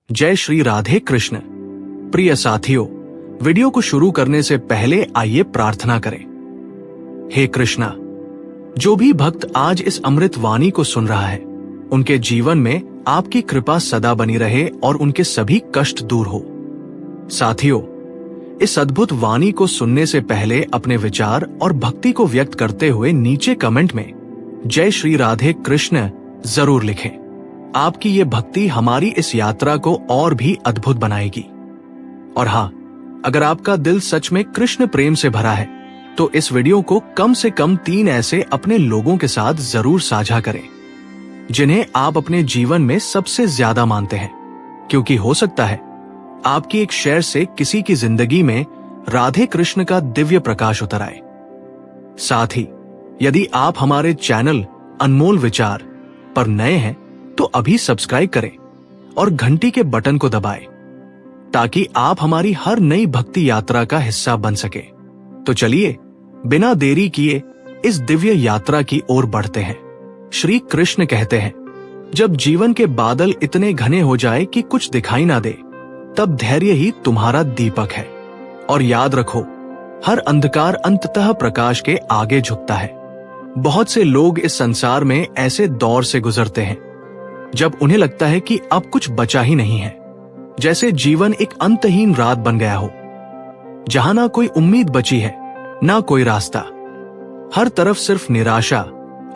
जय श्री राधे कृष्ण। प्रिय साथियों, वीडियो को शुरू करने से पहले आइए प्रार्थना करें। हे कृष्णा, जो भी भक्त आज इस अमृत वाणी को सुन रहा है, उनके जीवन में आपकी कृपा सदा बनी रहे और उनके सभी कष्ट दूर हो। साथियों, इस अद्भुत वाणी को सुनने से पहले अपने विचार और भक्ति को व्यक्त करते हुए नीचे कमेंट में जय श्री राधे कृष्ण जरूर लिखें। आपकी ये भक्ति हमारी इस यात्रा को और भी अद्भुत बनाएगी। और हाँ, अगर आपका दिल सच में कृष्ण प्रेम से भरा है तो इस वीडियो को कम से कम 3 ऐसे अपने लोगों के साथ जरूर साझा करें जिन्हें आप अपने जीवन में सबसे ज्यादा मानते हैं, क्योंकि हो सकता है आपकी एक शेयर से किसी की जिंदगी में राधे कृष्ण का दिव्य प्रकाश उतर आए। साथ ही यदि आप हमारे चैनल अनमोल विचार पर नए हैं तो अभी सब्सक्राइब करें और घंटी के बटन को दबाएं ताकि आप हमारी हर नई भक्ति यात्रा का हिस्सा बन सके। तो चलिए बिना देरी किए इस दिव्य यात्रा की ओर बढ़ते हैं। श्री कृष्ण कहते हैं, जब जीवन के बादल इतने घने हो जाए कि कुछ दिखाई ना दे, तब धैर्य ही तुम्हारा दीपक है। और याद रखो, हर अंधकार अंततः प्रकाश के आगे झुकता है। बहुत से लोग इस संसार में ऐसे दौर से गुजरते हैं जब उन्हें लगता है कि अब कुछ बचा ही नहीं है, जैसे जीवन एक अंतहीन रात बन गया हो, जहां ना कोई उम्मीद बची है, ना कोई रास्ता। हर तरफ सिर्फ निराशा,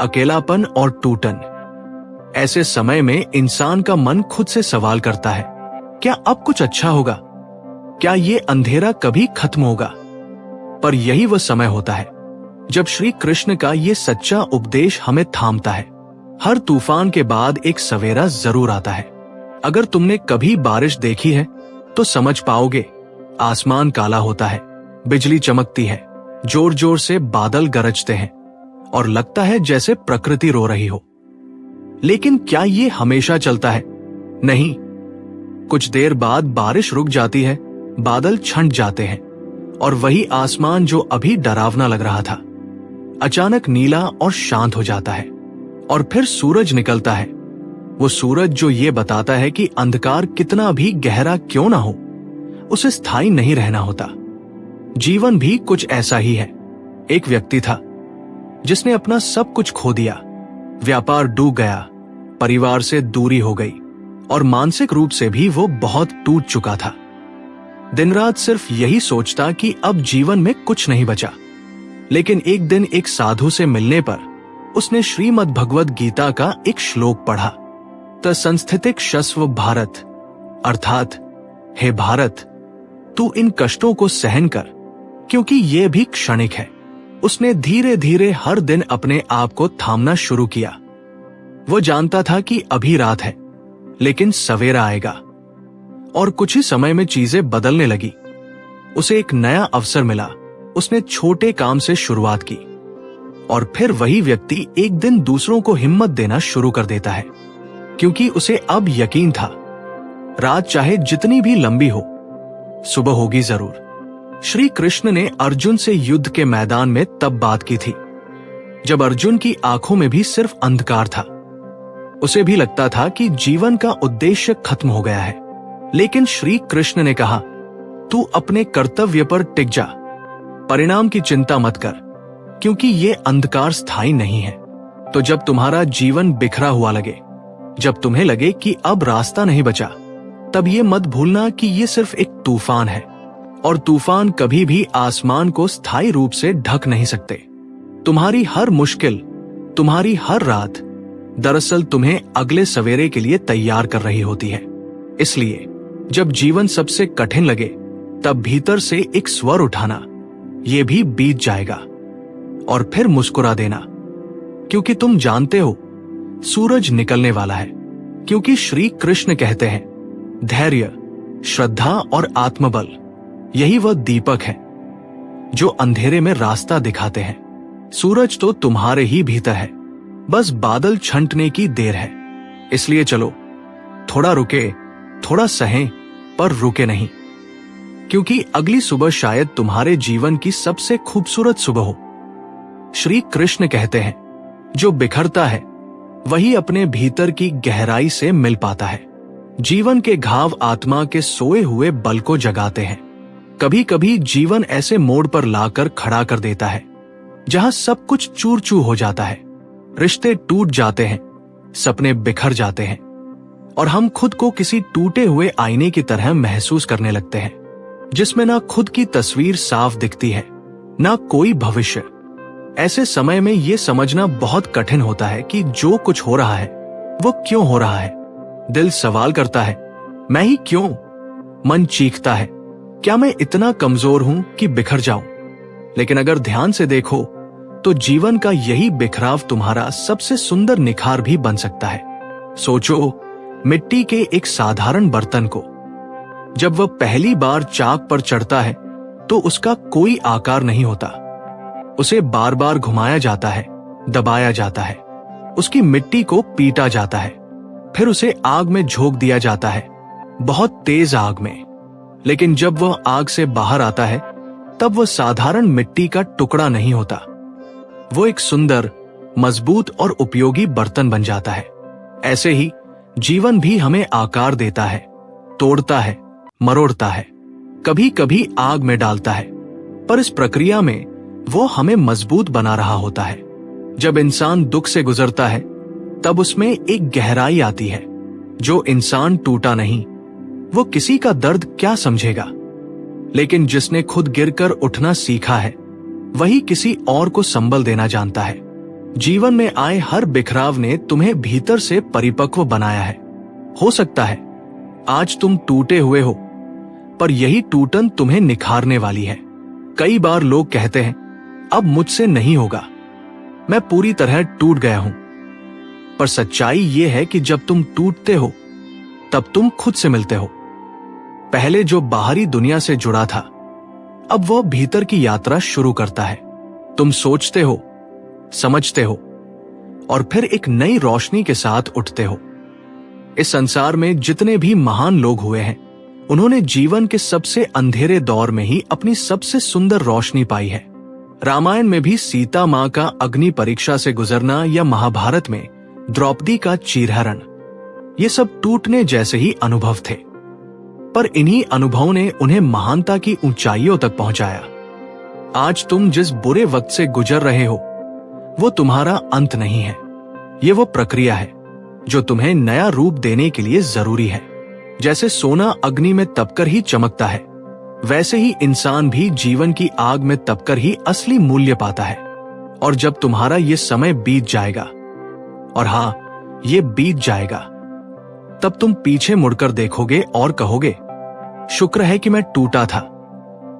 अकेलापन और टूटन। ऐसे समय में इंसान का मन खुद से सवाल करता है, क्या अब कुछ अच्छा होगा? क्या ये अंधेरा कभी खत्म होगा? पर यही वह समय होता है जब श्री कृष्ण का ये सच्चा उपदेश हमें थामता है। हर तूफान के बाद एक सवेरा जरूर आता है। अगर तुमने कभी बारिश देखी है तो समझ पाओगे, आसमान काला होता है, बिजली चमकती है, जोर जोर से बादल गरजते हैं और लगता है जैसे प्रकृति रो रही हो। लेकिन क्या ये हमेशा चलता है? नहीं। कुछ देर बाद बारिश रुक जाती है, बादल छंट जाते हैं और वही आसमान जो अभी डरावना लग रहा था अचानक नीला और शांत हो जाता है। और फिर सूरज निकलता है, वो सूरज जो ये बताता है कि अंधकार कितना भी गहरा क्यों ना हो, उसे स्थायी नहीं रहना होता। जीवन भी कुछ ऐसा ही है। एक व्यक्ति था जिसने अपना सब कुछ खो दिया, व्यापार डूब गया, परिवार से दूरी हो गई और मानसिक रूप से भी वो बहुत टूट चुका था। दिन रात सिर्फ यही सोचता कि अब जीवन में कुछ नहीं बचा। लेकिन एक दिन एक साधु से मिलने पर उसने श्रीमद् भगवद गीता का एक श्लोक पढ़ा। तत्संस्थितिक शस्व भारत, अर्थात हे भारत, तू इन कष्टों को सहन कर, क्योंकि ये भी क्षणिक है। उसने धीरे धीरे हर दिन अपने आप को थामना शुरू किया। वो जानता था कि अभी रात है, लेकिन सवेरा आएगा। और कुछ ही समय में चीजें बदलने लगी। उसे एक नया अवसर मिला। उसने छोटे काम से शुरुआत की और फिर वही व्यक्ति एक दिन दूसरों को हिम्मत देना शुरू कर देता है, क्योंकि उसे अब यकीन था, रात चाहे जितनी भी लंबी हो, सुबह होगी जरूर। श्री कृष्ण ने अर्जुन से युद्ध के मैदान में तब बात की थी जब अर्जुन की आंखों में भी सिर्फ अंधकार था। उसे भी लगता था कि जीवन का उद्देश्य खत्म हो गया है। लेकिन श्री कृष्ण ने कहा, तू अपने कर्तव्य पर टिक जा, परिणाम की चिंता मत कर, क्योंकि ये अंधकार स्थायी नहीं है। तो जब तुम्हारा जीवन बिखरा हुआ लगे, जब तुम्हें लगे कि अब रास्ता नहीं बचा, तब ये मत भूलना कि ये सिर्फ एक तूफान है और तूफान कभी भी आसमान को स्थायी रूप से ढक नहीं सकते। तुम्हारी हर मुश्किल, तुम्हारी हर रात दरअसल तुम्हें अगले सवेरे के लिए तैयार कर रही होती है। इसलिए जब जीवन सबसे कठिन लगे, तब भीतर से एक स्वर उठाना, ये भी बीत जाएगा, और फिर मुस्कुरा देना, क्योंकि तुम जानते हो सूरज निकलने वाला है। क्योंकि श्री कृष्ण कहते हैं, धैर्य, श्रद्धा और आत्मबल, यही वह दीपक है जो अंधेरे में रास्ता दिखाते हैं। सूरज तो तुम्हारे ही भीतर है, बस बादल छंटने की देर है। इसलिए चलो, थोड़ा रुके, थोड़ा सहें, पर रुके नहीं, क्योंकि अगली सुबह शायद तुम्हारे जीवन की सबसे खूबसूरत सुबह हो। श्री कृष्ण कहते हैं, जो बिखरता है वही अपने भीतर की गहराई से मिल पाता है। जीवन के घाव आत्मा के सोए हुए बल को जगाते हैं। कभी कभी जीवन ऐसे मोड़ पर लाकर खड़ा कर देता है जहां सब कुछ चूर चूर हो जाता है, रिश्ते टूट जाते हैं, सपने बिखर जाते हैं और हम खुद को किसी टूटे हुए आईने की तरह महसूस करने लगते हैं, जिसमें ना खुद की तस्वीर साफ दिखती है, ना कोई भविष्य। ऐसे समय में यह समझना बहुत कठिन होता है कि जो कुछ हो रहा है वो क्यों हो रहा है। दिल सवाल करता है, मैं ही क्यों? मन चीखता है, क्या मैं इतना कमजोर हूं कि बिखर जाऊं? लेकिन अगर ध्यान से देखो तो जीवन का यही बिखराव तुम्हारा सबसे सुंदर निखार भी बन सकता है। सोचो मिट्टी के एक साधारण बर्तन को, जब वह पहली बार चाक पर चढ़ता है तो उसका कोई आकार नहीं होता। उसे बार बार घुमाया जाता है, दबाया जाता है, उसकी मिट्टी को पीटा जाता है, फिर उसे आग में झोंक दिया जाता है, बहुत तेज आग में। लेकिन जब वह आग से बाहर आता है तब वह साधारण मिट्टी का टुकड़ा नहीं होता, वो एक सुंदर, मजबूत और उपयोगी बर्तन बन जाता है। ऐसे ही जीवन भी हमें आकार देता है, तोड़ता है, मरोड़ता है, कभी कभी आग में डालता है, पर इस प्रक्रिया में वो हमें मजबूत बना रहा होता है। जब इंसान दुख से गुजरता है तब उसमें एक गहराई आती है। जो इंसान टूटा नहीं वो किसी का दर्द क्या समझेगा, लेकिन जिसने खुद गिरकर उठना सीखा है वही किसी और को संबल देना जानता है। जीवन में आए हर बिखराव ने तुम्हें भीतर से परिपक्व बनाया है। हो सकता है आज तुम टूटे हुए हो, पर यही टूटन तुम्हें निखारने वाली है। कई बार लोग कहते हैं, अब मुझसे नहीं होगा, मैं पूरी तरह टूट गया हूं। पर सच्चाई यह है कि जब तुम टूटते हो तब तुम खुद से मिलते हो। पहले जो बाहरी दुनिया से जुड़ा था अब वह भीतर की यात्रा शुरू करता है। तुम सोचते हो, समझते हो और फिर एक नई रोशनी के साथ उठते हो। इस संसार में जितने भी महान लोग हुए हैं उन्होंने जीवन के सबसे अंधेरे दौर में ही अपनी सबसे सुंदर रोशनी पाई है। रामायण में भी सीता मां का अग्नि परीक्षा से गुजरना या महाभारत में द्रौपदी का चीरहरण, ये सब टूटने जैसे ही अनुभव थे, पर इन्हीं अनुभवों ने उन्हें महानता की ऊंचाइयों तक पहुंचाया। आज तुम जिस बुरे वक्त से गुजर रहे हो वो तुम्हारा अंत नहीं है, ये वो प्रक्रिया है जो तुम्हें नया रूप देने के लिए जरूरी है। जैसे सोना अग्नि में तपकर ही चमकता है, वैसे ही इंसान भी जीवन की आग में तपकर ही असली मूल्य पाता है। और जब तुम्हारा ये समय बीत जाएगा, और हाँ ये बीत जाएगा, तब तुम पीछे मुड़कर देखोगे और कहोगे, शुक्र है कि मैं टूटा था,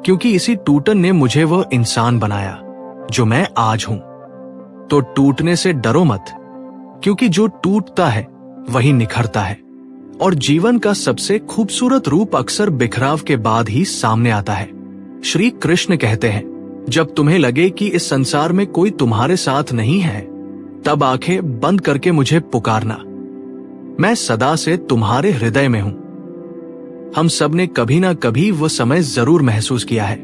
क्योंकि इसी टूटन ने मुझे वह इंसान बनाया जो मैं आज हूं। तो टूटने से डरो मत, क्योंकि जो टूटता है वही निखरता है। और जीवन का सबसे खूबसूरत रूप अक्सर बिखराव के बाद ही सामने आता है। श्री कृष्ण कहते हैं, जब तुम्हें लगे कि इस संसार में कोई तुम्हारे साथ नहीं है, तब आंखें बंद करके मुझे पुकारना, मैं सदा से तुम्हारे हृदय में हूं। हम सब ने कभी ना कभी वो समय जरूर महसूस किया है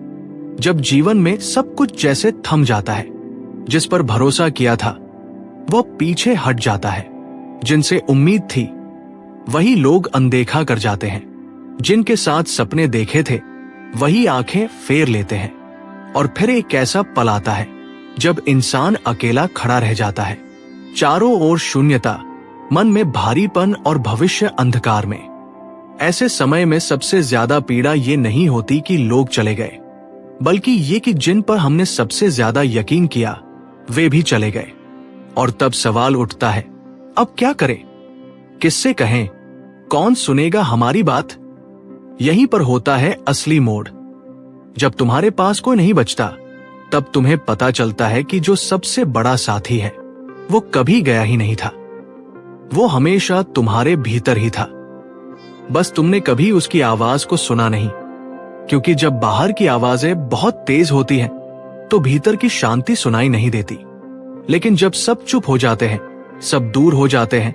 जब जीवन में सब कुछ जैसे थम जाता है। जिस पर भरोसा किया था वो पीछे हट जाता है, जिनसे उम्मीद थी वही लोग अनदेखा कर जाते हैं, जिनके साथ सपने देखे थे वही आंखें फेर लेते हैं। और फिर एक ऐसा पल आता है जब इंसान अकेला खड़ा रह जाता है, चारों ओर शून्यता, मन में भारीपन और भविष्य अंधकार में। ऐसे समय में सबसे ज्यादा पीड़ा ये नहीं होती कि लोग चले गए, बल्कि ये कि जिन पर हमने सबसे ज्यादा यकीन किया वे भी चले गए। और तब सवाल उठता है, अब क्या करें, किससे कहें, कौन सुनेगा हमारी बात? यहीं पर होता है असली मोड़। जब तुम्हारे पास कोई नहीं बचता, तब तुम्हें पता चलता है कि जो सबसे बड़ा साथी है वो कभी गया ही नहीं था, वो हमेशा तुम्हारे भीतर ही था। बस तुमने कभी उसकी आवाज को सुना नहीं, क्योंकि जब बाहर की आवाजें बहुत तेज होती हैं तो भीतर की शांति सुनाई नहीं देती। लेकिन जब सब चुप हो जाते हैं, सब दूर हो जाते हैं,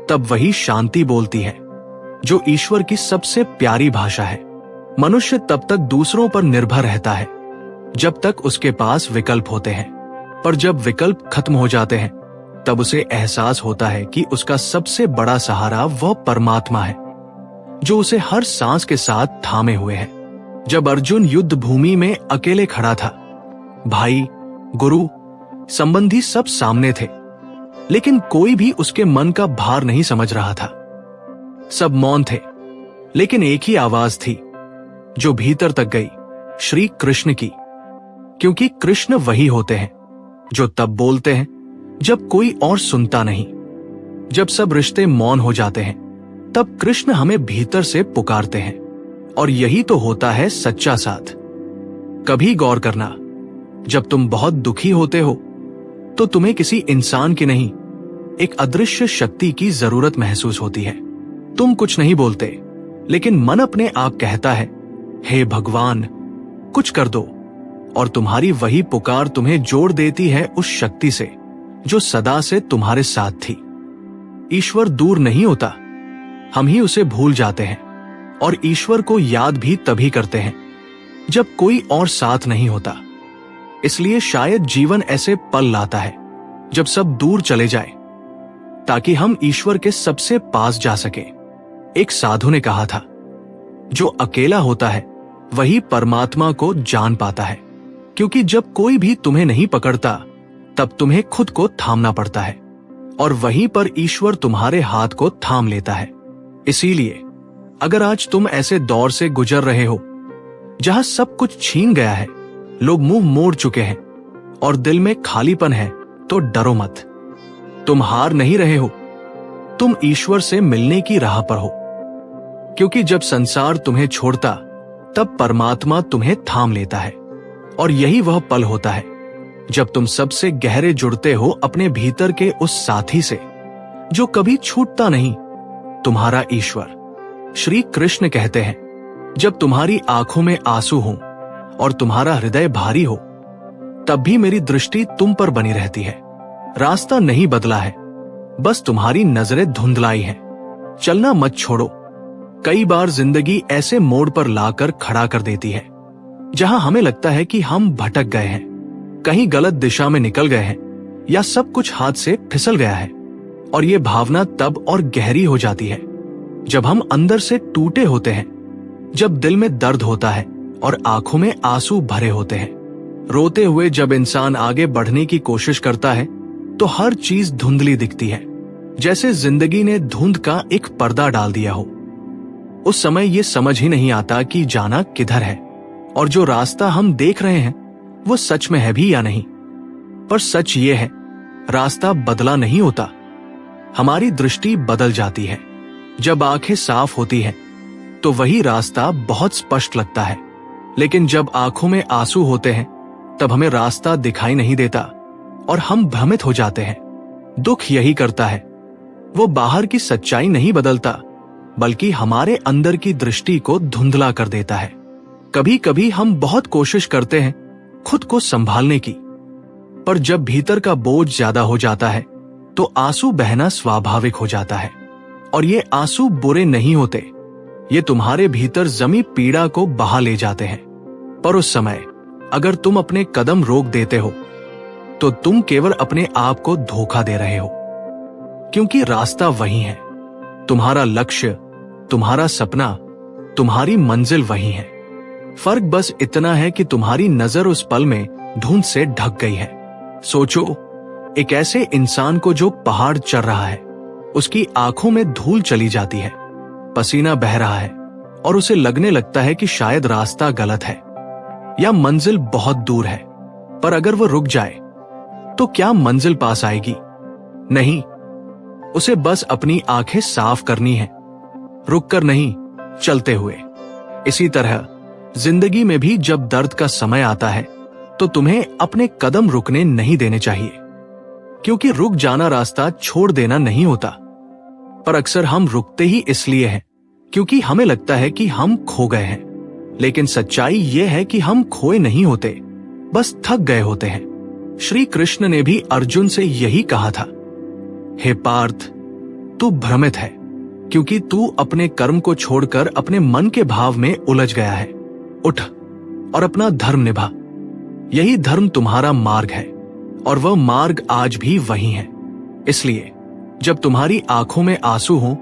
तब वही शांति बोलती है, जो ईश्वर की सबसे प्यारी भाषा है। मनुष्य तब तक दूसरों पर निर्भर रहता है जब तक उसके पास विकल्प होते हैं, पर जब विकल्प खत्म हो जाते हैं तब उसे एहसास होता है कि उसका सबसे बड़ा सहारा वह परमात्मा है, जो उसे हर सांस के साथ थामे हुए है। जब अर्जुन युद्ध भूमि में अकेले खड़ा था, भाई, गुरु, संबंधी सब सामने थे, लेकिन कोई भी उसके मन का भार नहीं समझ रहा था। सब मौन थे, लेकिन एक ही आवाज थी जो भीतर तक गई, श्री कृष्ण की। क्योंकि कृष्ण वही होते हैं जो तब बोलते हैं जब कोई और सुनता नहीं। जब सब रिश्ते मौन हो जाते हैं, तब कृष्ण हमें भीतर से पुकारते हैं, और यही तो होता है सच्चा साथ। कभी गौर करना, जब तुम बहुत दुखी होते हो तो तुम्हें किसी इंसान की नहीं, एक अदृश्य शक्ति की जरूरत महसूस होती है। तुम कुछ नहीं बोलते, लेकिन मन अपने आप कहता है, हे भगवान, कुछ कर दो, और तुम्हारी वही पुकार तुम्हें जोड़ देती है उस शक्ति से जो सदा से तुम्हारे साथ थी। ईश्वर दूर नहीं होता, हम ही उसे भूल जाते हैं, और ईश्वर को याद भी तभी करते हैं जब कोई और साथ नहीं होता। इसलिए शायद जीवन ऐसे पल लाता है जब सब दूर चले जाए, ताकि हम ईश्वर के सबसे पास जा सके। एक साधु ने कहा था, जो अकेला होता है वही परमात्मा को जान पाता है, क्योंकि जब कोई भी तुम्हें नहीं पकड़ता तब तुम्हें खुद को थामना पड़ता है, और वहीं पर ईश्वर तुम्हारे हाथ को थाम लेता है। इसीलिए अगर आज तुम ऐसे दौर से गुजर रहे हो जहां सब कुछ छीन गया है, लोग मुंह मोड़ चुके हैं और दिल में खालीपन है, तो डरो मत। तुम हार नहीं रहे हो, तुम ईश्वर से मिलने की राह पर हो। क्योंकि जब संसार तुम्हें छोड़ता तब परमात्मा तुम्हें थाम लेता है, और यही वह पल होता है जब तुम सबसे गहरे जुड़ते हो अपने भीतर के उस साथी से जो कभी छूटता नहीं, तुम्हारा ईश्वर। श्री कृष्ण कहते हैं, जब तुम्हारी आंखों में आंसू हो और तुम्हारा हृदय भारी हो, तब भी मेरी दृष्टि तुम पर बनी रहती है। रास्ता नहीं बदला है, बस तुम्हारी नजरें धुंधलाई हैं। चलना मत छोड़ो। कई बार जिंदगी ऐसे मोड़ पर लाकर खड़ा कर देती है जहां हमें लगता है कि हम भटक गए हैं, कहीं गलत दिशा में निकल गए हैं, या सब कुछ हाथ से फिसल गया है। और ये भावना तब और गहरी हो जाती है जब हम अंदर से टूटे होते हैं, जब दिल में दर्द होता है और आंखों में आंसू भरे होते हैं। रोते हुए जब इंसान आगे बढ़ने की कोशिश करता है तो हर चीज धुंधली दिखती है, जैसे जिंदगी ने धुंध का एक पर्दा डाल दिया हो। उस समय ये समझ ही नहीं आता कि जाना किधर है, और जो रास्ता हम देख रहे हैं वो सच में है भी या नहीं। पर सच ये है, रास्ता बदला नहीं होता, हमारी दृष्टि बदल जाती है। जब आंखें साफ होती हैं तो वही रास्ता बहुत स्पष्ट लगता है, लेकिन जब आंखों में आंसू होते हैं तब हमें रास्ता दिखाई नहीं देता और हम भ्रमित हो जाते हैं। दुख यही करता है, वो बाहर की सच्चाई नहीं बदलता, बल्कि हमारे अंदर की दृष्टि को धुंधला कर देता है। कभी कभी हम बहुत कोशिश करते हैं खुद को संभालने की, पर जब भीतर का बोझ ज्यादा हो जाता है तो आंसू बहना स्वाभाविक हो जाता है। और ये आंसू बुरे नहीं होते, ये तुम्हारे भीतर जमी पीड़ा को बहा ले जाते हैं। पर उस समय अगर तुम अपने कदम रोक देते हो तो तुम केवल अपने आप को धोखा दे रहे हो, क्योंकि रास्ता वही है, तुम्हारा लक्ष्य, तुम्हारा सपना, तुम्हारी मंजिल वही है। फर्क बस इतना है कि तुम्हारी नजर उस पल में धुंध से ढक गई है। सोचो, एक ऐसे इंसान को जो पहाड़ चढ़ रहा है, उसकी आंखों में धूल चली जाती है, पसीना बह रहा है, और उसे लगने लगता है कि शायद रास्ता गलत है या मंजिल बहुत दूर है। पर अगर वो रुक जाए तो क्या मंजिल पास आएगी? नहीं, उसे बस अपनी आंखें साफ करनी है, रुककर नहीं, चलते हुए। इसी तरह जिंदगी में भी जब दर्द का समय आता है तो तुम्हें अपने कदम रुकने नहीं देने चाहिए, क्योंकि रुक जाना रास्ता छोड़ देना नहीं होता। पर अक्सर हम रुकते ही इसलिए हैं क्योंकि हमें लगता है कि हम खो गए हैं, लेकिन सच्चाई यह है कि हम खोए नहीं होते, बस थक गए होते हैं। श्री कृष्ण ने भी अर्जुन से यही कहा था, हे पार्थ, तू भ्रमित है क्योंकि तू अपने कर्म को छोड़कर अपने मन के भाव में उलझ गया है। उठ और अपना धर्म निभा, यही धर्म तुम्हारा मार्ग है, और वह मार्ग आज भी वही है। इसलिए जब तुम्हारी आंखों में आंसू हो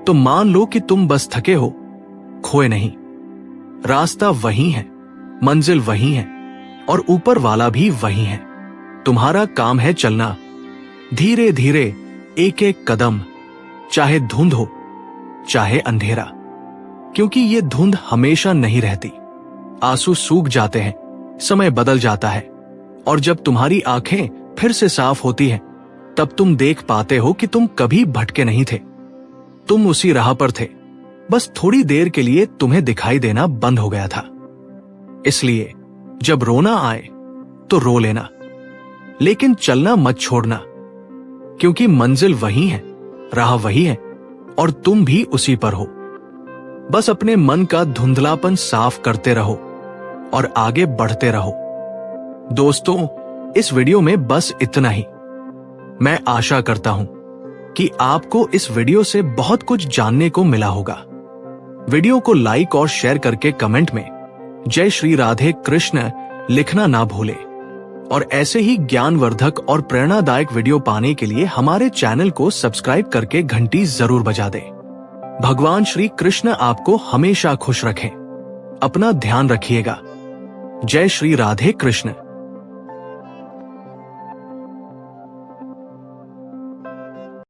तो मान लो कि तुम बस थके हो, खोए नहीं। रास्ता वही है, मंजिल वही है और ऊपर वाला भी वही है। तुम्हारा काम है चलना, धीरे धीरे, एक एक कदम, चाहे धुंध हो चाहे अंधेरा, क्योंकि ये धुंध हमेशा नहीं रहती। आंसू सूख जाते हैं, समय बदल जाता है, और जब तुम्हारी आंखें फिर से साफ होती हैं, तब तुम देख पाते हो कि तुम कभी भटके नहीं थे। तुम उसी राह पर थे, बस थोड़ी देर के लिए तुम्हें दिखाई देना बंद हो गया था। इसलिए जब रोना आए तो रो लेना, लेकिन चलना मत छोड़ना, क्योंकि मंजिल वही है, राह वही है और तुम भी उसी पर हो। बस अपने मन का धुंधलापन साफ करते रहो और आगे बढ़ते रहो। दोस्तों, इस वीडियो में बस इतना ही। मैं आशा करता हूं कि आपको इस वीडियो से बहुत कुछ जानने को मिला होगा। वीडियो को लाइक और शेयर करके कमेंट में जय श्री राधे कृष्ण लिखना ना भूलें, और ऐसे ही ज्ञानवर्धक और प्रेरणादायक वीडियो पाने के लिए हमारे चैनल को सब्सक्राइब करके घंटी जरूर बजा दें। भगवान श्री कृष्ण आपको हमेशा खुश रखें। अपना ध्यान रखिएगा। जय श्री राधे कृष्ण।